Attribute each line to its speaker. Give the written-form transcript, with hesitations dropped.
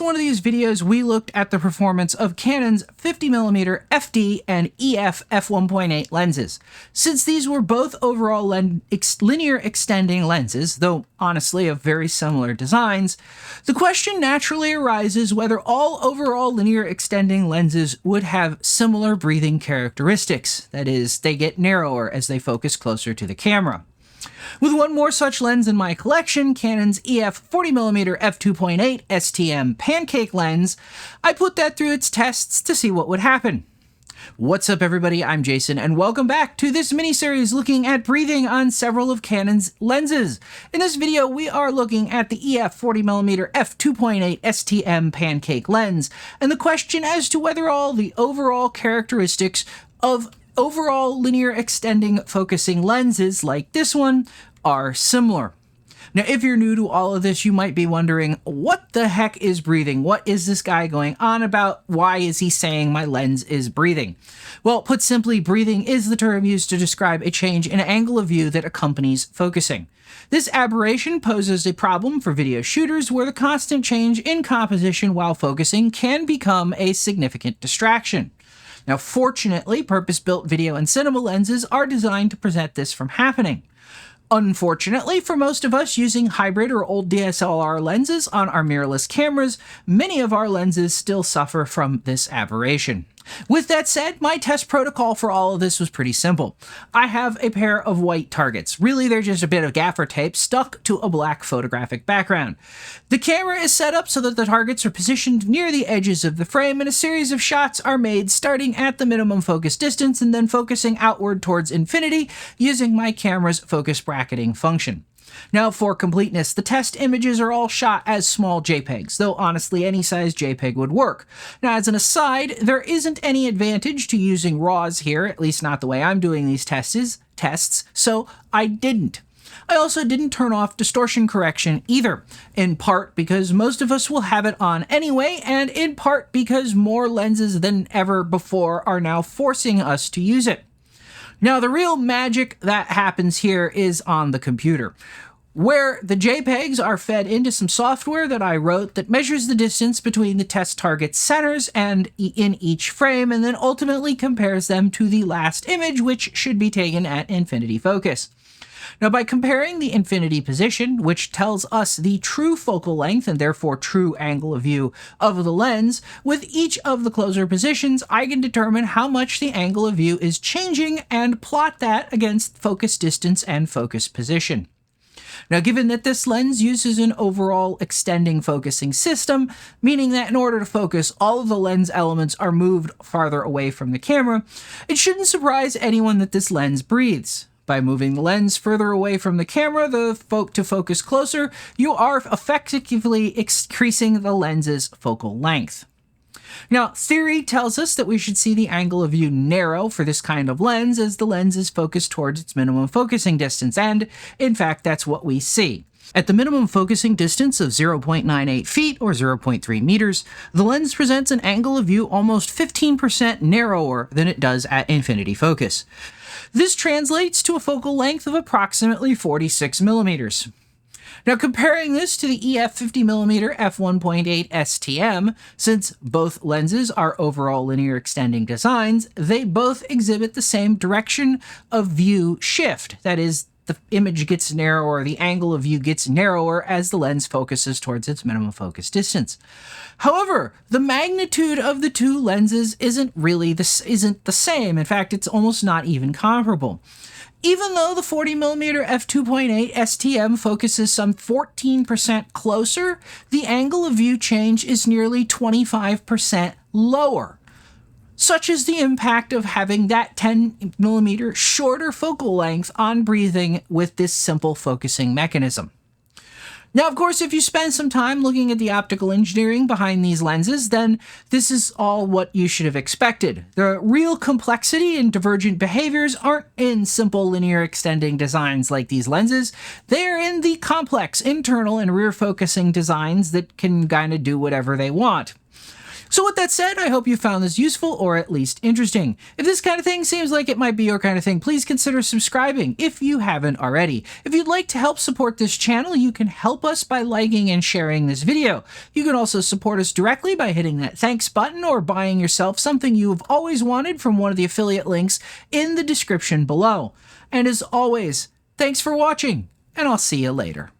Speaker 1: last one of these videos, we looked at the performance of Canon's 50mm FD and EF f1.8 lenses. Since these were both overall linear extending lenses, though honestly of very similar designs, the question naturally arises whether all overall linear extending lenses would have similar breathing characteristics. That is, they get narrower as they focus closer to the camera. With one more such lens in my collection, Canon's EF 40mm f2.8 STM Pancake lens, I put that through its tests to see what would happen. What's up everybody, I'm Jason, and welcome back to this mini-series looking at breathing on several of Canon's lenses. In this video, we are looking at the EF 40mm f2.8 STM Pancake lens, and the question as to whether all the overall characteristics of overall linear extending focusing lenses like this one are similar. Now, if you're new to all of this, you might be wondering, what the heck is breathing? What is this guy going on about? Why is he saying my lens is breathing? Well, put simply, breathing is the term used to describe a change in angle of view that accompanies focusing. This aberration poses a problem for video shooters where the constant change in composition while focusing can become a significant distraction. Now, fortunately, purpose-built video and cinema lenses are designed to prevent this from happening. Unfortunately, for most of us using hybrid or old DSLR lenses on our mirrorless cameras, many of our lenses still suffer from this aberration. With that said, my test protocol for all of this was pretty simple. I have a pair of white targets. Really, they're just a bit of gaffer tape stuck to a black photographic background. The camera is set up so that the targets are positioned near the edges of the frame, and a series of shots are made starting at the minimum focus distance and then focusing outward towards infinity using my camera's focus bracketing function. Now, for completeness, the test images are all shot as small JPEGs, though honestly any size JPEG would work. Now, as an aside, there isn't any advantage to using RAWs here, at least not the way I'm doing these tests, so I didn't. I also didn't turn off distortion correction either, in part because most of us will have it on anyway, and in part because more lenses than ever before are now forcing us to use it. Now, the real magic that happens here is on the computer, where the JPEGs are fed into some software that I wrote that measures the distance between the test target centers and in each frame, and then ultimately compares them to the last image, which should be taken at infinity focus. Now, by comparing the infinity position, which tells us the true focal length and therefore true angle of view of the lens, with each of the closer positions, I can determine how much the angle of view is changing and plot that against focus distance and focus position. Now, given that this lens uses an overall extending focusing system, meaning that in order to focus, all of the lens elements are moved farther away from the camera, it shouldn't surprise anyone that this lens breathes. By moving the lens further away from the camera to focus closer, you are effectively increasing the lens's focal length. Now, theory tells us that we should see the angle of view narrow for this kind of lens as the lens is focused towards its minimum focusing distance, and in fact, that's what we see. At the minimum focusing distance of 0.98 feet or 0.3 meters, the lens presents an angle of view almost 15% narrower than it does at infinity focus. This translates to a focal length of approximately 46 millimeters. Now, comparing this to the EF 50mm f1.8 STM, since both lenses are overall linear extending designs, they both exhibit the same direction of view shift. That is, the image gets narrower, the angle of view gets narrower as the lens focuses towards its minimum focus distance. However, the magnitude of the two lenses isn't the same. In fact, it's almost not even comparable. Even though the 40mm f2.8 STM focuses some 14% closer, the angle of view change is nearly 25% lower. Such is the impact of having that 10mm shorter focal length on breathing with this simple focusing mechanism. Now, of course, if you spend some time looking at the optical engineering behind these lenses, then this is all what you should have expected. The real complexity and divergent behaviors aren't in simple linear extending designs like these lenses. They're in the complex internal and rear focusing designs that can kind of do whatever they want. So with that said, I hope you found this useful or at least interesting. If this kind of thing seems like it might be your kind of thing, please consider subscribing if you haven't already. If you'd like to help support this channel, you can help us by liking and sharing this video. You can also support us directly by hitting that thanks button or buying yourself something you've always wanted from one of the affiliate links in the description below. And as always, thanks for watching, and I'll see you later.